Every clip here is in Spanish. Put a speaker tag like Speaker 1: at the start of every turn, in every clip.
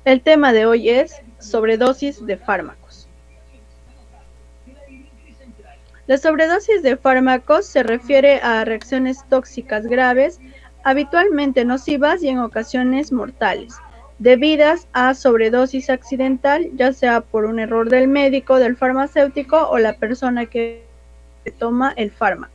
Speaker 1: El tema de hoy es sobredosis de fármacos. La sobredosis de fármacos se refiere a reacciones tóxicas graves, habitualmente nocivas y en ocasiones mortales, debidas a sobredosis accidental, ya sea por un error del médico, del farmacéutico o la persona que toma el fármaco.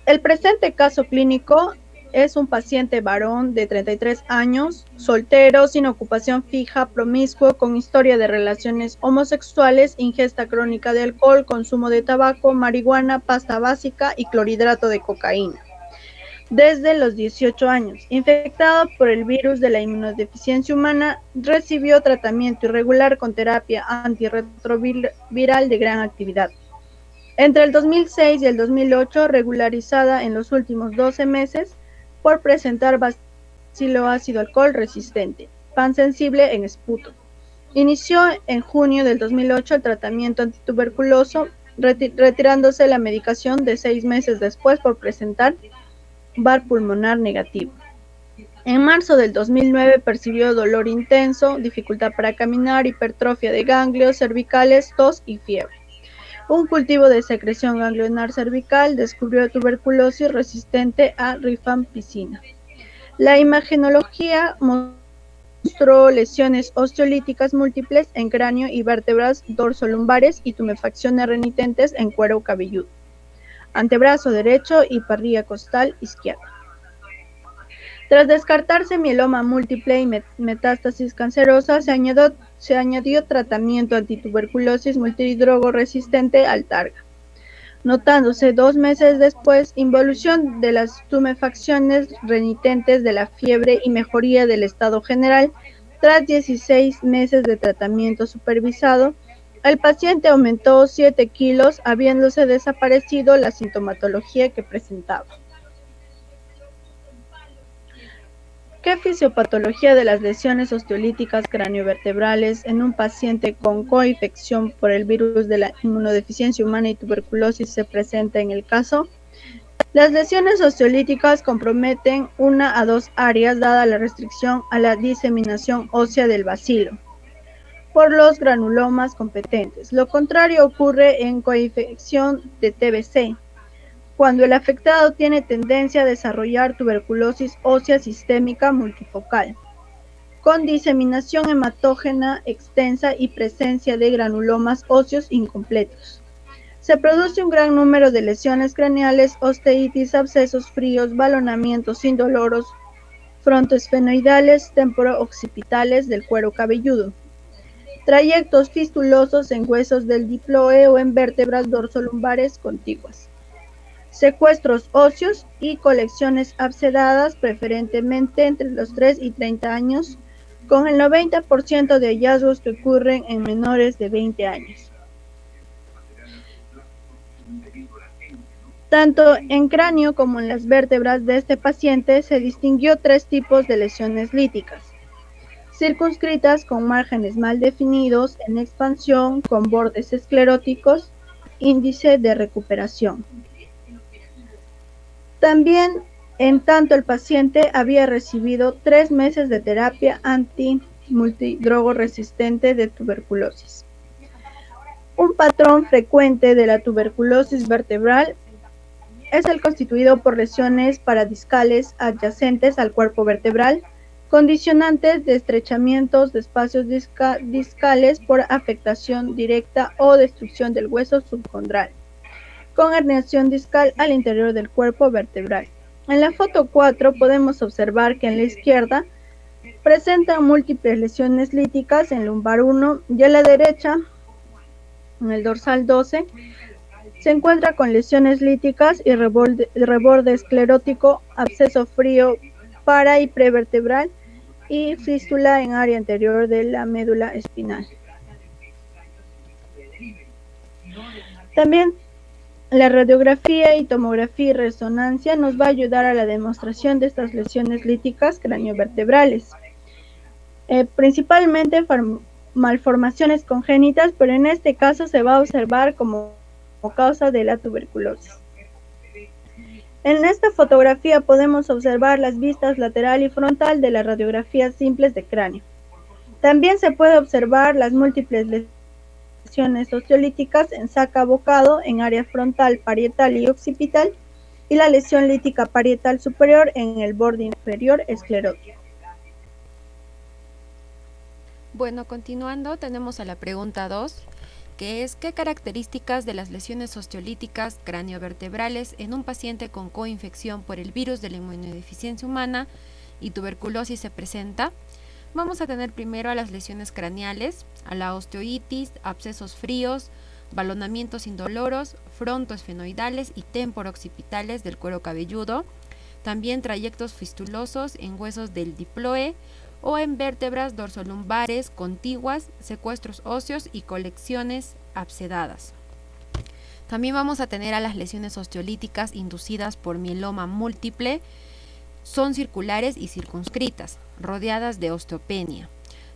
Speaker 1: El presente caso clínico es un paciente varón de 33 años, soltero, sin ocupación fija, promiscuo, con historia de relaciones homosexuales, ingesta crónica de alcohol, consumo de tabaco, marihuana, pasta básica y clorhidrato de cocaína. Desde los 18 años, infectado por el virus de la inmunodeficiencia humana, recibió tratamiento irregular con terapia antirretroviral de gran actividad. Entre el 2006 y el 2008, regularizada en los últimos 12 meses por presentar bacilo ácido alcohol resistente, pansensible en esputo. Inició en junio del 2008 el tratamiento antituberculoso, retirándose la medicación de 6 meses después por presentar VAR pulmonar negativo. En marzo del 2009 percibió dolor intenso, dificultad para caminar, hipertrofia de ganglios cervicales, tos y fiebre. Un cultivo de secreción ganglionar cervical descubrió tuberculosis resistente a rifampicina. La imagenología mostró lesiones osteolíticas múltiples en cráneo y vértebras dorsolumbares y tumefacciones renitentes en cuero cabelludo, antebrazo derecho y parrilla costal izquierda. Tras descartarse mieloma múltiple y metástasis cancerosa, se añadió tratamiento antituberculosis multidrogo resistente al targa, notándose 2 meses después involución de las tumefacciones renitentes de la fiebre y mejoría del estado general. Tras 16 meses de tratamiento supervisado, el paciente aumentó 7 kilos, habiéndose desaparecido la sintomatología que presentaba. ¿Qué fisiopatología de las lesiones osteolíticas craniovertebrales en un paciente con coinfección por el virus de la inmunodeficiencia humana y tuberculosis se presenta en el caso? Las lesiones osteolíticas comprometen una a dos áreas dada la restricción a la diseminación ósea del bacilo por los granulomas competentes. Lo contrario ocurre en coinfección de TBC, cuando el afectado tiene tendencia a desarrollar tuberculosis ósea sistémica multifocal, con diseminación hematógena extensa y presencia de granulomas óseos incompletos. Se produce un gran número de lesiones craneales, osteitis, abscesos fríos, balonamientos indoloros, frontoesfenoidales, temporo-occipitales del cuero cabelludo, trayectos fistulosos en huesos del diploe o en vértebras dorsolumbares contiguas, secuestros óseos y colecciones abscedadas, preferentemente entre los 3 y 30 años, con el 90% de hallazgos que ocurren en menores de 20 años. Tanto en cráneo como en las vértebras de este paciente se distinguió 3 tipos de lesiones líticas: circunscritas con márgenes mal definidos, en expansión, con bordes escleróticos, índice de recuperación. También, en tanto el paciente había recibido 3 meses de terapia anti-multidrogo resistente de tuberculosis. Un patrón frecuente de la tuberculosis vertebral es el constituido por lesiones paradiscales adyacentes al cuerpo vertebral, condicionantes de estrechamientos de espacios discales por afectación directa o destrucción del hueso subcondral, con herniación discal al interior del cuerpo vertebral. En la foto 4 podemos observar que en la izquierda presentan múltiples lesiones líticas en lumbar 1 y a la derecha, en el dorsal 12, se encuentra con lesiones líticas y reborde esclerótico, absceso frío para y prevertebral y fístula en área anterior de la médula espinal. También la radiografía y tomografía y resonancia nos va a ayudar a la demostración de estas lesiones líticas craniovertebrales, principalmente malformaciones congénitas, pero en este caso se va a observar como causa de la tuberculosis. En esta fotografía podemos observar las vistas lateral y frontal de las radiografías simples de cráneo. También se puede observar las múltiples lesiones osteolíticas en saca bocado en área frontal, parietal y occipital, y la lesión lítica parietal superior en el borde inferior esclerótico.
Speaker 2: Bueno, continuando, tenemos a la pregunta 2, que es ¿qué características de las lesiones osteolíticas craneovertebrales en un paciente con coinfección por el virus de la inmunodeficiencia humana y tuberculosis se presenta? Vamos a tener primero a las lesiones craneales, a la osteoitis, abscesos fríos, balonamientos indoloros, frontoesfenoidales y temporoccipitales del cuero cabelludo, también trayectos fistulosos en huesos del diploe o en vértebras dorsolumbares contiguas, secuestros óseos y colecciones abscedadas. También vamos a tener a las lesiones osteolíticas inducidas por mieloma múltiple, son circulares y circunscritas, rodeadas de osteopenia,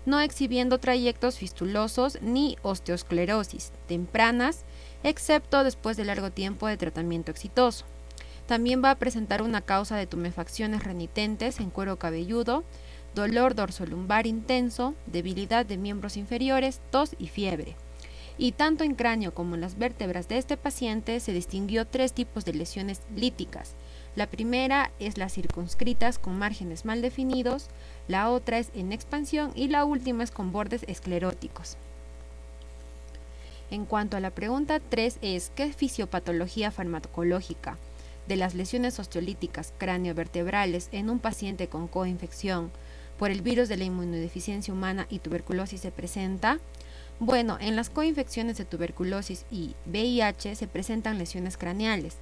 Speaker 2: no exhibiendo trayectos fistulosos ni osteosclerosis tempranas, excepto después de largo tiempo de tratamiento exitoso. También va a presentar una causa de tumefacciones renitentes en cuero cabelludo, dolor dorsolumbar intenso, debilidad de miembros inferiores, tos y fiebre. Y tanto en cráneo como en las vértebras de este paciente se distinguió 3 tipos de lesiones líticas. La primera es las circunscritas con márgenes mal definidos, la otra es en expansión y la última es con bordes escleróticos. En cuanto a la pregunta 3 es ¿qué fisiopatología farmacológica de las lesiones osteolíticas craneovertebrales en un paciente con coinfección por el virus de la inmunodeficiencia humana y tuberculosis se presenta? Bueno, en las coinfecciones de tuberculosis y VIH se presentan lesiones craneales,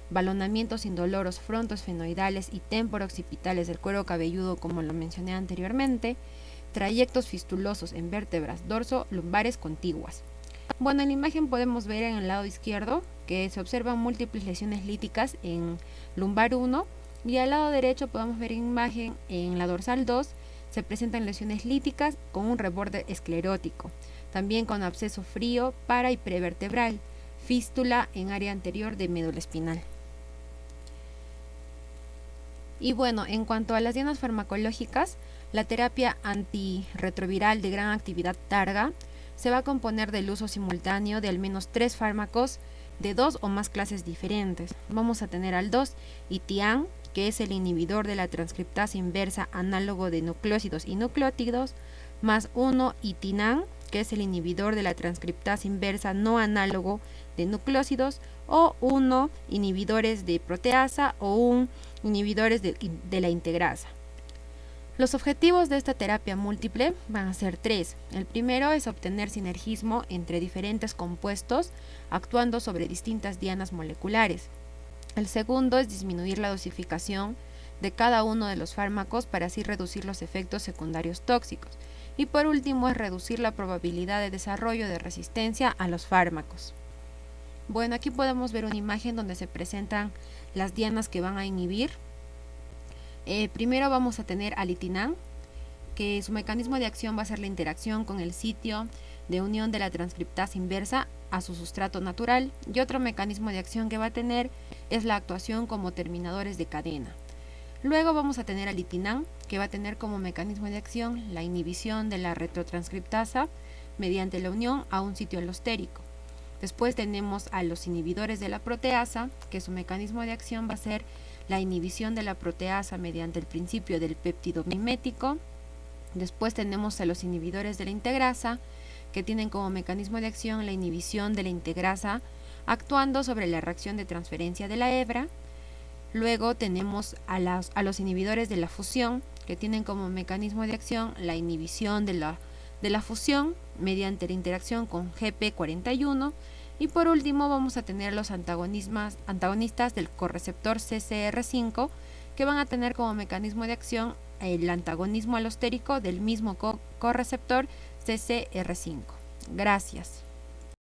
Speaker 2: balonamientos indoloros frontoesfenoidales y temporoccipitales del cuero cabelludo, como lo mencioné anteriormente, trayectos fistulosos en vértebras dorso-lumbares contiguas. Bueno, en la imagen podemos ver en el lado izquierdo que se observan múltiples lesiones líticas en lumbar 1 y al lado derecho podemos ver en imagen en la dorsal 2 se presentan lesiones líticas con un reborde esclerótico, también con absceso frío para y prevertebral, fístula en área anterior de médula espinal. Y bueno, en cuanto a las dianas farmacológicas, la terapia antirretroviral de gran actividad targa se va a componer del uso simultáneo de al menos 3 fármacos de 2 o más clases diferentes. Vamos a tener al 2, ITIAN, que es el inhibidor de la transcriptasa inversa análogo de nucleósidos y nucleótidos, más 1, ITINAN, que es el inhibidor de la transcriptasa inversa no análogo de nucleósidos, o 1 inhibidores de proteasa o 1 inhibidores de la integrasa. Los objetivos de esta terapia múltiple van a ser 3. El primero es obtener sinergismo entre diferentes compuestos actuando sobre distintas dianas moleculares. El segundo es disminuir la dosificación de cada uno de los fármacos para así reducir los efectos secundarios tóxicos. Y por último es reducir la probabilidad de desarrollo de resistencia a los fármacos. Bueno, aquí podemos ver una imagen donde se presentan las dianas que van a inhibir. Primero vamos a tener al ITINAN, que su mecanismo de acción va a ser la interacción con el sitio de unión de la transcriptasa inversa a su sustrato natural, y otro mecanismo de acción que va a tener es la actuación como terminadores de cadena. Luego vamos a tener al ITINAN, que va a tener como mecanismo de acción la inhibición de la retrotranscriptasa mediante la unión a un sitio alostérico. Después tenemos a los inhibidores de la proteasa, que su mecanismo de acción va a ser la inhibición de la proteasa mediante el principio del péptido mimético. Después tenemos a los inhibidores de la integrasa, que tienen como mecanismo de acción la inhibición de la integrasa actuando sobre la reacción de transferencia de la hebra. Luego tenemos a los inhibidores de la fusión, que tienen como mecanismo de acción la inhibición de la fusión mediante la interacción con GP41. Y por último vamos a tener los antagonistas del correceptor CCR5, que van a tener como mecanismo de acción el antagonismo alostérico del mismo correceptor CCR5. Gracias.